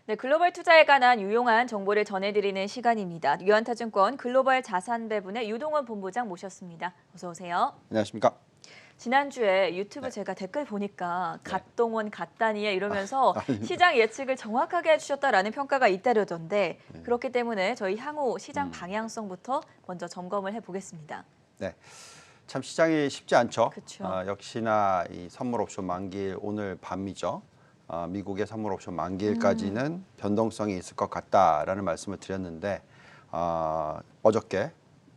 네, 글로벌 투자에 관한 유용한 정보를 전해드리는 시간입니다. 유한타증권 글로벌 자산배분의 유동원 본부장 모셨습니다. 어서 오세요. 안녕하십니까? 지난주에 유튜브 네. 제가 댓글 보니까 네. 갓동원 갓다니엘 이러면서 아닙니다. 시장 예측을 정확하게 해주셨다라는 평가가 잇따르던데 그렇기 때문에 저희 향후 시장 방향성부터 먼저 점검을 해보겠습니다. 네. 참 시장이 쉽지 않죠. 그쵸. 역시나 이 선물 옵션 만기일 오늘 밤이죠. 미국의 선물 옵션 만기일까지는 변동성이 있을 것 같다라는 말씀을 드렸는데 어저께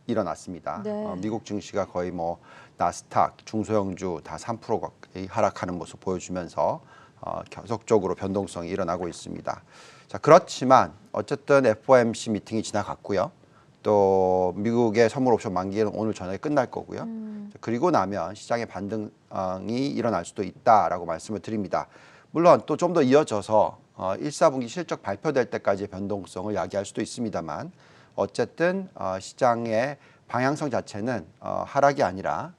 일어났습니다. 네. 미국 증시가 거의 뭐 나스닥, 중소형주 다 3% 가까이 하락하는 모습 보여주면서 계속적으로 변동성이 일어나고 있습니다. 자, 그렇지만 어쨌든 FOMC 미팅이 지나갔고요. 또 미국의 선물 옵션 만기는 오늘 저녁에 끝날 거고요. 그리고 나면 시장의 반등이 일어날 수도 있다라고 말씀을 드립니다. 물론 또 좀 더 이어져서 1, 4분기 실적 발표될 때까지의 변동성을 야기할 수도 있습니다만 어쨌든 시장의 방향성 자체는 하락이 아니라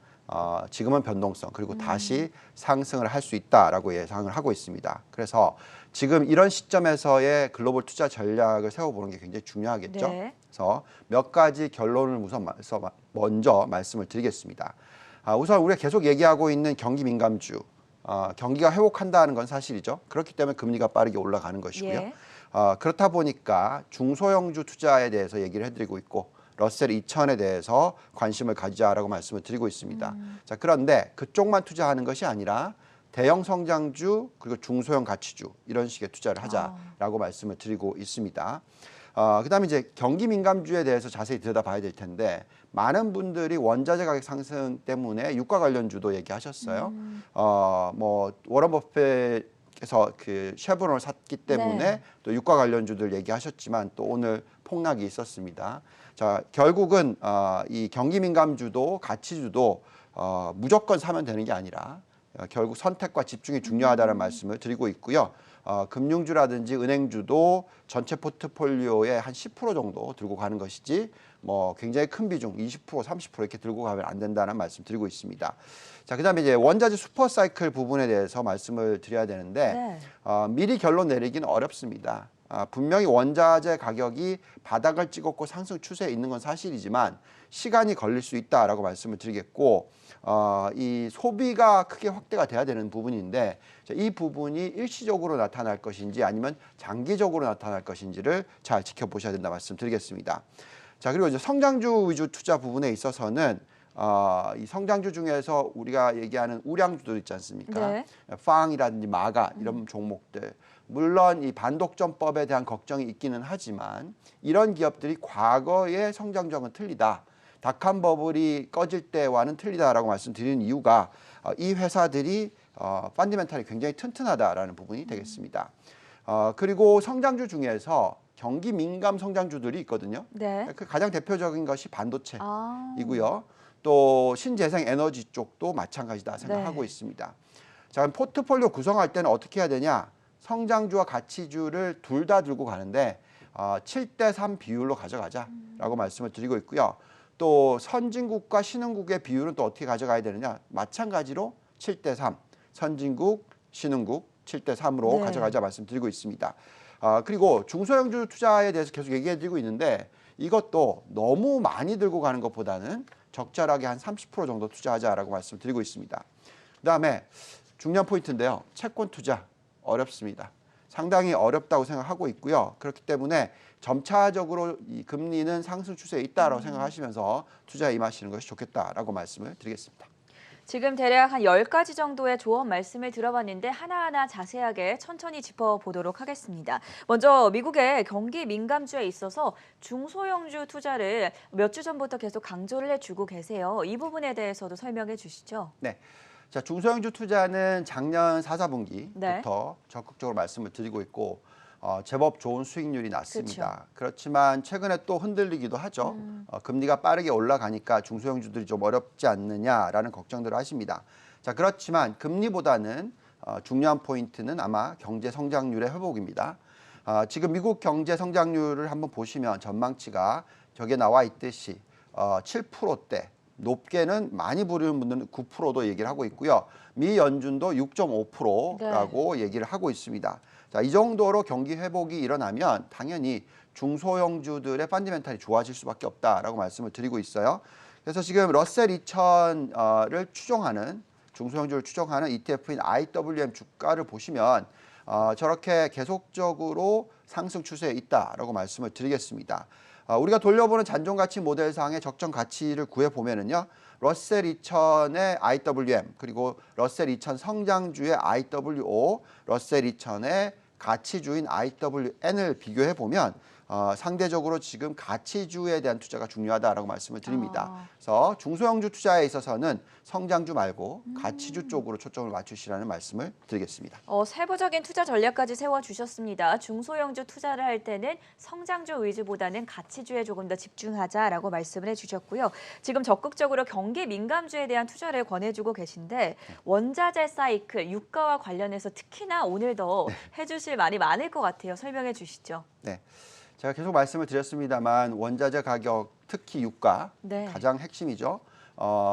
지금은 변동성 그리고 다시 상승을 할 수 있다라고 예상을 하고 있습니다. 그래서 지금 이런 시점에서의 글로벌 투자 전략을 세워보는 게 굉장히 중요하겠죠. 네. 그래서 몇 가지 결론을 먼저 말씀을 드리겠습니다. 우선 우리가 계속 얘기하고 있는 경기 민감주, 경기가 회복한다는 건 사실이죠. 그렇기 때문에 금리가 빠르게 올라가는 것이고요. 예. 그렇다 보니까 중소형주 투자에 대해서 얘기를 해드리고 있고 러셀 2000에 대해서 관심을 가지자라고 말씀을 드리고 있습니다. 자, 그런데 그쪽만 투자하는 것이 아니라 대형 성장주 그리고 중소형 가치주 이런 식의 투자를 하자라고 말씀을 드리고 있습니다. 그다음에 이제 경기 민감주에 대해서 자세히 들여다봐야 될 텐데 많은 분들이 원자재 가격 상승 때문에 유가 관련주도 얘기하셨어요. 뭐 워런 버핏께서 그 쉐브론을 샀기 때문에 네. 또 유가 관련주들 얘기하셨지만 또 오늘 폭락이 있었습니다. 자, 결국은 이 경기 민감주도 가치주도 무조건 사면 되는 게 아니라 결국 선택과 집중이 중요하다는 말씀을 드리고 있고요. 금융주라든지 은행주도 전체 포트폴리오의 한 10% 정도 들고 가는 것이지 뭐 굉장히 큰 비중 20% 30% 이렇게 들고 가면 안 된다는 말씀 드리고 있습니다. 자, 그다음에 이제 원자재 슈퍼사이클 부분에 대해서 말씀을 드려야 되는데 네. 미리 결론 내리기는 어렵습니다. 분명히 원자재 가격이 바닥을 찍었고 상승 추세에 있는 건 사실이지만 시간이 걸릴 수 있다라고 말씀을 드리겠고 이 소비가 크게 확대가 돼야 되는 부분인데 이 부분이 일시적으로 나타날 것인지 아니면 장기적으로 나타날 것인지를 잘 지켜보셔야 된다 말씀드리겠습니다. 자, 그리고 이제 성장주 위주 투자 부분에 있어서는 이 성장주 중에서 우리가 얘기하는 우량주들 있지 않습니까? 네. 팡이라든지 마가 이런 종목들 물론 이 반독점법에 대한 걱정이 있기는 하지만 이런 기업들이 과거의 성장주와는 틀리다. 닷컴 버블이 꺼질 때와는 틀리다라고 말씀드리는 이유가 이 회사들이 펀더멘탈이 굉장히 튼튼하다라는 부분이 되겠습니다. 그리고 성장주 중에서 경기 민감 성장주들이 있거든요. 네. 그 가장 대표적인 것이 반도체이고요. 아. 또 신재생 에너지 쪽도 마찬가지다 생각하고 네. 있습니다. 자, 그럼 포트폴리오 구성할 때는 어떻게 해야 되냐? 성장주와 가치주를 둘 다 들고 가는데 7대3 비율로 가져가자라고 말씀을 드리고 있고요. 또 선진국과 신흥국의 비율은 또 어떻게 가져가야 되느냐? 마찬가지로 7대3 선진국, 신흥국 7대3으로 네. 가져가자 말씀드리고 있습니다. 그리고 중소형주 투자에 대해서 계속 얘기해드리고 있는데 이것도 너무 많이 들고 가는 것보다는 적절하게 한 30% 정도 투자하자라고 말씀드리고 있습니다. 그다음에 중요한 포인트인데요. 채권 투자 어렵습니다. 상당히 어렵다고 생각하고 있고요. 그렇기 때문에 점차적으로 이 금리는 상승 추세에 있다라고 생각하시면서 투자에 임하시는 것이 좋겠다라고 말씀을 드리겠습니다. 지금 대략 한 10가지 정도의 조언 말씀을 들어봤는데 하나하나 자세하게 천천히 짚어보도록 하겠습니다. 먼저 미국의 경기 민감주에 있어서 중소형주 투자를 몇 주 전부터 계속 강조를 해주고 계세요. 이 부분에 대해서도 설명해 주시죠. 네. 자, 중소형주 투자는 작년 4, 4분기부터 네. 적극적으로 말씀을 드리고 있고 제법 좋은 수익률이 났습니다. 그렇지만 최근에 또 흔들리기도 하죠. 금리가 빠르게 올라가니까 중소형주들이 좀 어렵지 않느냐라는 걱정들을 하십니다. 자, 그렇지만 금리보다는 중요한 포인트는 아마 경제 성장률의 회복입니다. 지금 미국 경제 성장률을 한번 보시면 전망치가 저게 나와 있듯이 7%대 높게는 많이 부르는 분들은 9%도 얘기를 하고 있고요. 미 연준도 6.5%라고 얘기를 하고 있습니다. 자, 이 정도로 경기 회복이 일어나면 당연히 중소형주들의 펀더멘탈이 좋아질 수밖에 없다라고 말씀을 드리고 있어요. 그래서 지금 러셀 2000을 추종하는 중소형주를 추종하는 ETF인 IWM 주가를 보시면 저렇게 계속적으로 상승 추세에 있다라고 말씀을 드리겠습니다. 우리가 돌려보는 잔존가치 모델상의 적정 가치를 구해보면은요. 러셀 2000의 IWM 그리고 러셀 2000 성장주의 IWO, 러셀 2000의 가치주인 IWN을 비교해 보면 상대적으로 지금 가치주에 대한 투자가 중요하다라고 말씀을 드립니다. 그래서 중소형주 투자에 있어서는 성장주 말고 가치주 쪽으로 초점을 맞추시라는 말씀을 드리겠습니다. 세부적인 투자 전략까지 세워주셨습니다. 중소형주 투자를 할 때는 성장주 위주보다는 가치주에 조금 더 집중하자라고 말씀을 해주셨고요. 지금 적극적으로 경기 민감주에 대한 투자를 권해주고 계신데 원자재 사이클, 유가와 관련해서 특히나 오늘 더 해주실 말이 많을 것 같아요. 설명해 주시죠. 네. 제가 계속 말씀을 드렸습니다만 원자재 가격, 특히 유가 네. 가장 핵심이죠.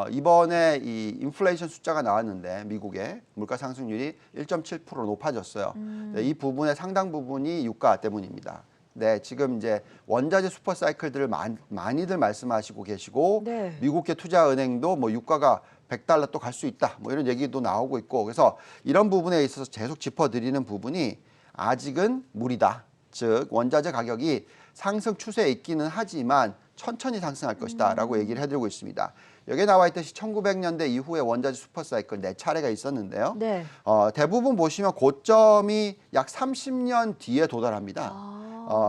이번에 이 인플레이션 숫자가 나왔는데 미국의 물가 상승률이 1.7% 높아졌어요. 네, 이 부분의 상당 부분이 유가 때문입니다. 네, 지금 이제 원자재 슈퍼 사이클들을 많이들 말씀하시고 계시고 네. 미국계 투자은행도 뭐 유가가 $100 또 갈 수 있다. 뭐 이런 얘기도 나오고 있고 그래서 이런 부분에 있어서 계속 짚어드리는 부분이 아직은 무리다. 즉 원자재 가격이 상승 추세에 있기는 하지만 천천히 상승할 것이다 라고 얘기를 해드리고 있습니다. 여기에 나와 있듯이 1900년대 이후에 원자재 슈퍼사이클 4차례가 있었는데요. 네. 대부분 보시면 고점이 약 30년 뒤에 도달합니다.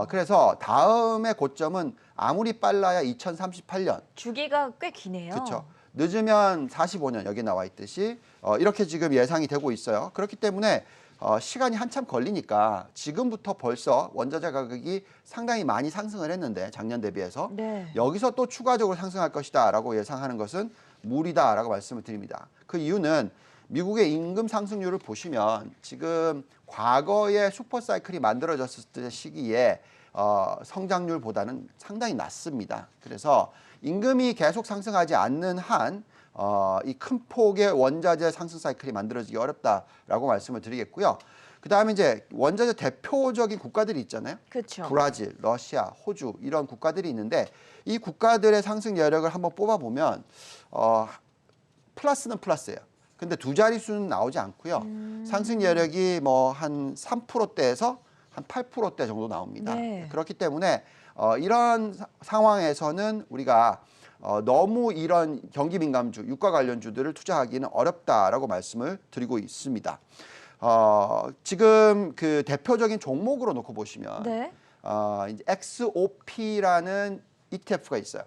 그래서 다음의 고점은 아무리 빨라야 2038년. 주기가 꽤 기네요. 그렇죠. 늦으면 45년 여기 나와 있듯이 이렇게 지금 예상이 되고 있어요. 그렇기 때문에 시간이 한참 걸리니까 지금부터 벌써 원자재 가격이 상당히 많이 상승을 했는데 작년 대비해서 네. 여기서 또 추가적으로 상승할 것이다 라고 예상하는 것은 무리다라고 말씀을 드립니다. 그 이유는 미국의 임금 상승률을 보시면 지금 과거의 슈퍼사이클이 만들어졌을 때 시기에 성장률보다는 상당히 낮습니다. 그래서 임금이 계속 상승하지 않는 한 이 큰 폭의 원자재 상승 사이클이 만들어지기 어렵다라고 말씀을 드리겠고요. 그 다음에 이제 원자재 대표적인 국가들이 있잖아요. 그렇죠. 브라질, 러시아, 호주 이런 국가들이 있는데 이 국가들의 상승 여력을 한번 뽑아보면 플러스는 플러스예요. 근데 두 자릿수는 나오지 않고요. 상승 여력이 뭐 한 3%대에서 한 8%대 정도 나옵니다. 네. 그렇기 때문에 이런 상황에서는 우리가 너무 이런 경기 민감주, 유가 관련주들을 투자하기는 어렵다라고 말씀을 드리고 있습니다. 지금 그 대표적인 종목으로 놓고 보시면 네. 이제 XOP라는 ETF가 있어요.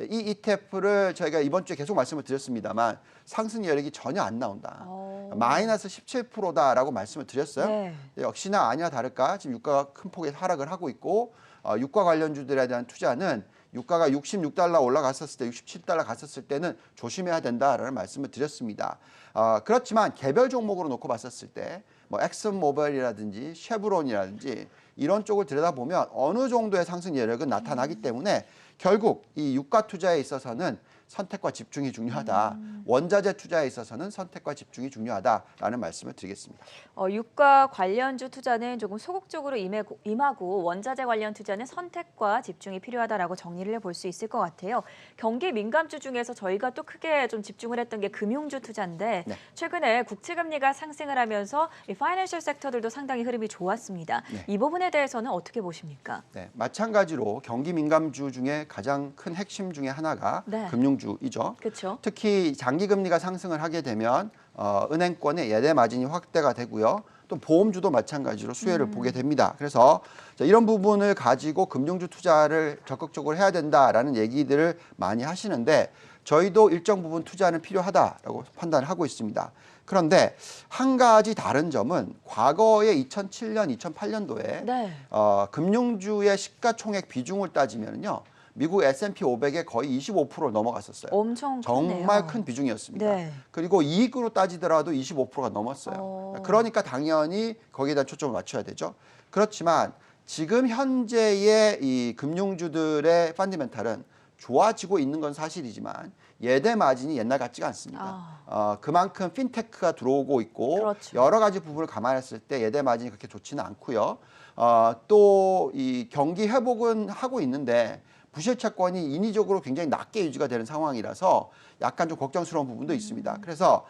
이 ETF를 저희가 이번 주에 계속 말씀을 드렸습니다만 상승 여력이 전혀 안 나온다. 마이너스 17%다라고 말씀을 드렸어요. 네. 역시나 아니나 다를까 지금 유가가 큰 폭의 하락을 하고 있고 유가 관련주들에 대한 투자는 유가가 $66 올라갔었을 때, $67 갔었을 때는 조심해야 된다라는 말씀을 드렸습니다. 그렇지만 개별 종목으로 놓고 봤었을 때, 뭐 엑슨모빌이라든지 쉐브론이라든지 이런 쪽을 들여다보면 어느 정도의 상승 여력은 나타나기 때문에 결국 이 유가 투자에 있어서는 선택과 집중이 중요하다. 원자재 투자에 있어서는 선택과 집중이 중요하다라는 말씀을 드리겠습니다. 유가 관련주 투자는 조금 소극적으로 임하고 원자재 관련 투자는 선택과 집중이 필요하다라고 정리를 해볼 수 있을 것 같아요. 경기 민감주 중에서 저희가 또 크게 좀 집중을 했던 게 금융주 투자인데 네. 최근에 국채금리가 상승을 하면서 이 파이낸셜 섹터들도 상당히 흐름이 좋았습니다. 네. 이 부분에 대해서는 어떻게 보십니까? 네, 마찬가지로 경기 민감주 중에 가장 큰 핵심 중에 하나가 네. 금융주이죠. 그렇죠. 특히 장기 금리가 상승을 하게 되면 은행권의 예대 마진이 확대가 되고요. 또 보험주도 마찬가지로 수혜를 보게 됩니다. 그래서 이런 부분을 가지고 금융주 투자를 적극적으로 해야 된다라는 얘기들을 많이 하시는데 저희도 일정 부분 투자는 필요하다라고 판단을 하고 있습니다. 그런데 한 가지 다른 점은 과거에 2007년, 2008년도에 네. 금융주의 시가총액 비중을 따지면요. 미국 S&P 500에 거의 25%를 넘어갔었어요. 엄청 크네요. 정말 큰 비중이었습니다. 네. 그리고 이익으로 따지더라도 25%가 넘었어요. 그러니까 당연히 거기에 대한 초점을 맞춰야 되죠. 그렇지만 지금 현재의 이 금융주들의 펀더멘탈은 좋아지고 있는 건 사실이지만 예대 마진이 옛날 같지가 않습니다. 그만큼 핀테크가 들어오고 있고 그렇죠. 여러 가지 부분을 감안했을 때 예대 마진이 그렇게 좋지는 않고요. 또 이 경기 회복은 하고 있는데 부실 채권이 인위적으로 굉장히 낮게 유지가 되는 상황이라서 약간 좀 걱정스러운 부분도 있습니다. 그래서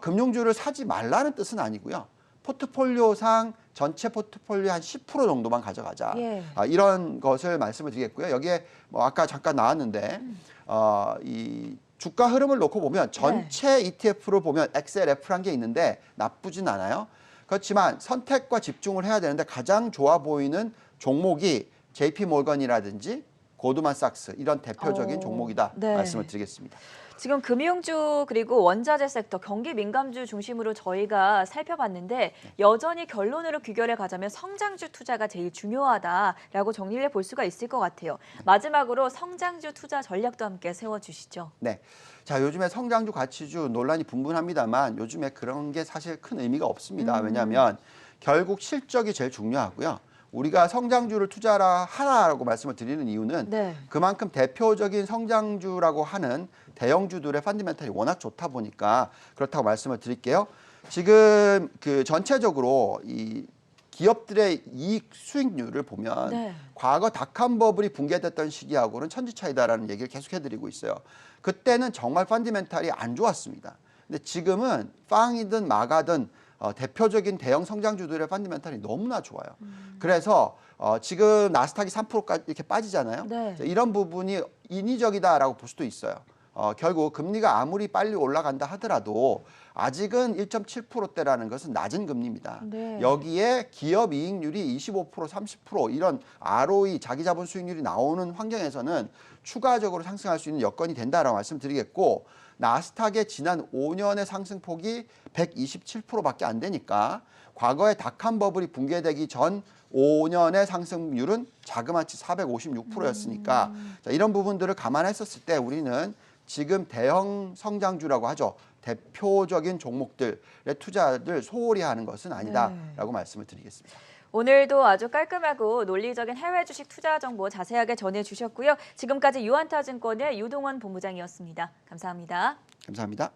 금융주를 사지 말라는 뜻은 아니고요. 포트폴리오상 전체 포트폴리오 한 10% 정도만 가져가자. 예. 이런 것을 말씀을 드리겠고요. 여기에 뭐 아까 잠깐 나왔는데 이 주가 흐름을 놓고 보면 전체 ETF로 보면 XLF란 게 있는데 나쁘진 않아요. 그렇지만 선택과 집중을 해야 되는데 가장 좋아 보이는 종목이 JP 몰건이라든지 고드만삭스 이런 대표적인 종목이다 네. 말씀을 드리겠습니다. 지금 금융주 그리고 원자재 섹터, 경기 민감주 중심으로 저희가 살펴봤는데 여전히 결론으로 귀결해 가자면 성장주 투자가 제일 중요하다라고 정리를 해볼 수가 있을 것 같아요. 마지막으로 성장주 투자 전략도 함께 세워주시죠. 네. 자, 요즘에 성장주, 가치주 논란이 분분합니다만 요즘에 그런 게 사실 큰 의미가 없습니다. 왜냐하면 결국 실적이 제일 중요하고요. 우리가 성장주를 투자라 하라라고 말씀을 드리는 이유는 그만큼 대표적인 성장주라고 하는 대형주들의 펀더멘털이 워낙 좋다 보니까 그렇다고 말씀을 드릴게요. 지금 그 전체적으로 이 기업들의 이익 수익률을 보면 과거 닷컴 버블이 붕괴됐던 시기하고는 천지차이다라는 얘기를 계속 해드리고 있어요. 그때는 정말 펀더멘털이 안 좋았습니다. 근데 지금은 빵이든 마가든 대표적인 대형 성장주들의 펀더멘털이 너무나 좋아요. 그래서 지금 나스닥이 3%까지 이렇게 빠지잖아요. 이런 부분이 인위적이다라고 볼 수도 있어요. 결국 금리가 아무리 빨리 올라간다 하더라도 아직은 1.7%대라는 것은 낮은 금리입니다. 여기에 기업 이익률이 25%, 30% 이런 ROE, 자기 자본 수익률이 나오는 환경에서는 추가적으로 상승할 수 있는 여건이 된다라고 말씀드리겠고 나스닥의 지난 5년의 상승폭이 127%밖에 안 되니까 과거에 닷컴 버블이 붕괴되기 전 5년의 상승률은 자그마치 456%였으니까 자, 이런 부분들을 감안했었을 때 우리는 지금 대형 성장주라고 하죠. 대표적인 종목들의 투자를 소홀히 하는 것은 아니다라고 말씀을 드리겠습니다. 오늘도 아주 깔끔하고 논리적인 해외 주식 투자 정보 자세하게 전해주셨고요. 지금까지 유한타증권의 유동원 본부장이었습니다. 감사합니다. 감사합니다.